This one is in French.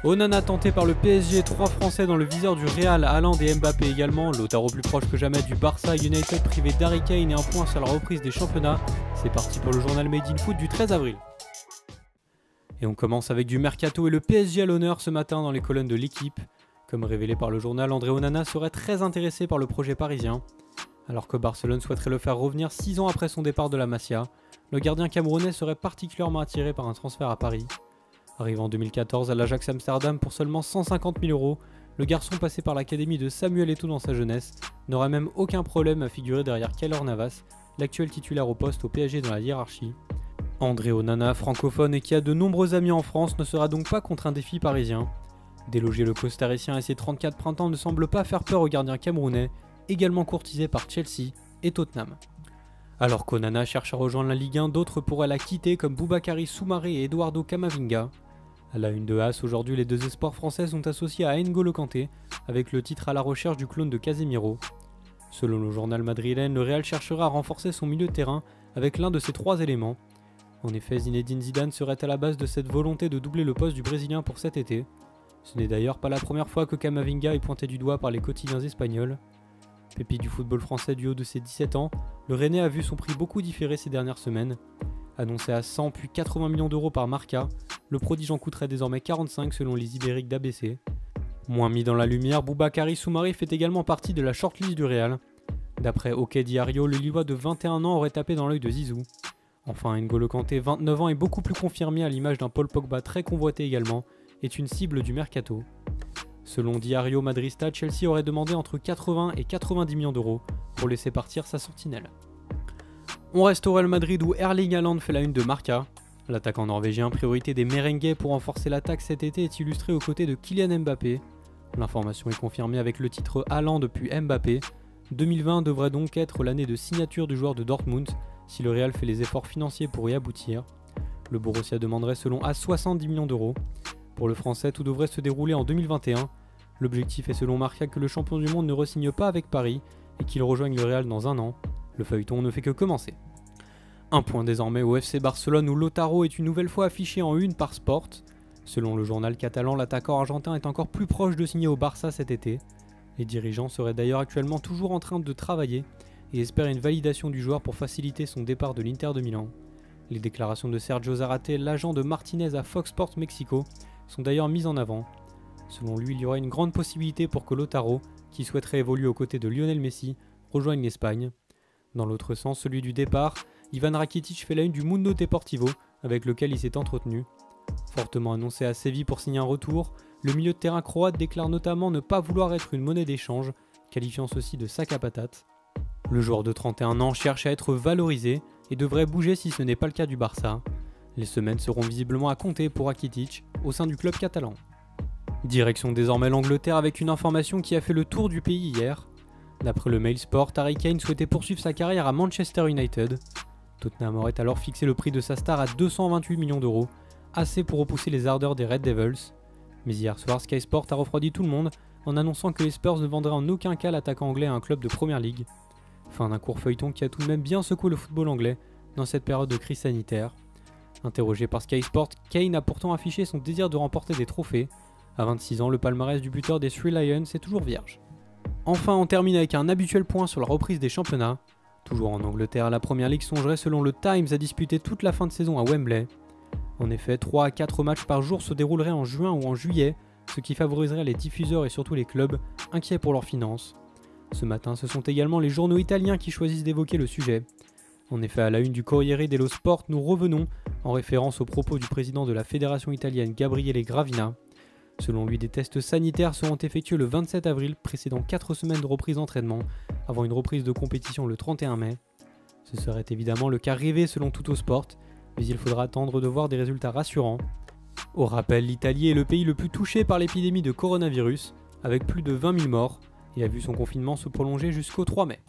Onana tenté par le PSG, 3 Français dans le viseur du Real, Haaland et Mbappé également, Lautaro plus proche que jamais du Barça, United privé d'Harry Kane et un point sur la reprise des championnats. C'est parti pour le journal Made in Foot du 13 avril. Et on commence avec du mercato et le PSG à l'honneur ce matin dans les colonnes de l'équipe. Comme révélé par le journal, André Onana serait très intéressé par le projet parisien. Alors que Barcelone souhaiterait le faire revenir 6 ans après son départ de la Masia, le gardien camerounais serait particulièrement attiré par un transfert à Paris. Arrivé en 2014 à l'Ajax Amsterdam pour seulement 150 000 €, le garçon passé par l'académie de Samuel Eto'o dans sa jeunesse n'aura même aucun problème à figurer derrière Keylor Navas, l'actuel titulaire au poste au PSG dans la hiérarchie. André Onana, francophone et qui a de nombreux amis en France, ne sera donc pas contre un défi parisien. Déloger le costaricien et ses 34 printemps ne semble pas faire peur au gardien camerounais, également courtisé par Chelsea et Tottenham. Alors qu'Onana cherche à rejoindre la Ligue 1, d'autres pourraient la quitter comme Boubakary Soumaré et Eduardo Camavinga. À la une de As, aujourd'hui les deux espoirs français sont associés à N'Golo Kanté, avec le titre à la recherche du clone de Casemiro. Selon le journal madrilène, le Real cherchera à renforcer son milieu de terrain avec l'un de ces trois éléments. En effet, Zinedine Zidane serait à la base de cette volonté de doubler le poste du Brésilien pour cet été. Ce n'est d'ailleurs pas la première fois que Camavinga est pointé du doigt par les quotidiens espagnols. Pépite du football français du haut de ses 17 ans, le Rennais a vu son prix beaucoup différer ces dernières semaines. Annoncé à 100 puis 80 millions d'euros par Marca, le prodige en coûterait désormais 45 selon les Ibériques d'ABC. Moins mis dans la lumière, Boubakary Soumaré fait également partie de la shortlist du Real. D'après OK Diario, le Lillois de 21 ans aurait tapé dans l'œil de Zizou. Enfin, N'Golo Kanté, 29 ans et beaucoup plus confirmé à l'image d'un Paul Pogba très convoité également, est une cible du mercato. Selon Diario Madrista, Chelsea aurait demandé entre 80 et 90 millions d'euros pour laisser partir sa sentinelle. On reste au Real Madrid où Erling Haaland fait la une de Marca. L'attaquant norvégien, priorité des merengues pour renforcer l'attaque cet été, est illustré aux côtés de Kylian Mbappé. L'information est confirmée avec le titre Haaland puis Mbappé. 2020 devrait donc être l'année de signature du joueur de Dortmund, si le Real fait les efforts financiers pour y aboutir. Le Borussia demanderait selon AS 70 millions d'euros. Pour le français, tout devrait se dérouler en 2021. L'objectif est selon Marca que le champion du monde ne re-signe pas avec Paris et qu'il rejoigne le Real dans un an. Le feuilleton ne fait que commencer. Un point désormais au FC Barcelone où Lautaro est une nouvelle fois affiché en une par Sport. Selon le journal catalan, l'attaquant argentin est encore plus proche de signer au Barça cet été. Les dirigeants seraient d'ailleurs actuellement toujours en train de travailler et espèrent une validation du joueur pour faciliter son départ de l'Inter de Milan. Les déclarations de Sergio Zarate, l'agent de Martinez à Fox Sports Mexico, sont d'ailleurs mises en avant. Selon lui, il y aurait une grande possibilité pour que Lautaro, qui souhaiterait évoluer aux côtés de Lionel Messi, rejoigne l'Espagne. Dans l'autre sens, celui du départ, Ivan Rakitic fait la une du Mundo Deportivo, avec lequel il s'est entretenu. Fortement annoncé à Séville pour signer un retour, le milieu de terrain croate déclare notamment ne pas vouloir être une monnaie d'échange, qualifiant ceci de sac à patates. Le joueur de 31 ans cherche à être valorisé et devrait bouger si ce n'est pas le cas du Barça. Les semaines seront visiblement à compter pour Rakitic au sein du club catalan. Direction désormais l'Angleterre avec une information qui a fait le tour du pays hier. D'après le Mail Sport, Harry Kane souhaitait poursuivre sa carrière à Manchester United. Tottenham aurait alors fixé le prix de sa star à 228 millions d'euros, assez pour repousser les ardeurs des Red Devils. Mais hier soir, Sky Sport a refroidi tout le monde en annonçant que les Spurs ne vendraient en aucun cas l'attaquant anglais à un club de Premier League. Fin d'un court feuilleton qui a tout de même bien secoué le football anglais dans cette période de crise sanitaire. Interrogé par Sky Sport, Kane a pourtant affiché son désir de remporter des trophées. À 26 ans, le palmarès du buteur des Three Lions est toujours vierge. Enfin, on termine avec un habituel point sur la reprise des championnats. Toujours en Angleterre, la Premier League songerait selon le Times à disputer toute la fin de saison à Wembley. En effet, 3 à 4 matchs par jour se dérouleraient en juin ou en juillet, ce qui favoriserait les diffuseurs et surtout les clubs, inquiets pour leurs finances. Ce matin, ce sont également les journaux italiens qui choisissent d'évoquer le sujet. En effet, à la une du Corriere dello Sport, nous revenons en référence aux propos du président de la fédération italienne Gabriele Gravina. Selon lui, des tests sanitaires seront effectués le 27 avril, précédant 4 semaines de reprise d'entraînement, avant une reprise de compétition le 31 mai. Ce serait évidemment le cas rêvé selon Tuttosport, mais il faudra attendre de voir des résultats rassurants. Au rappel, l'Italie est le pays le plus touché par l'épidémie de coronavirus, avec plus de 20 000 morts, et a vu son confinement se prolonger jusqu'au 3 mai.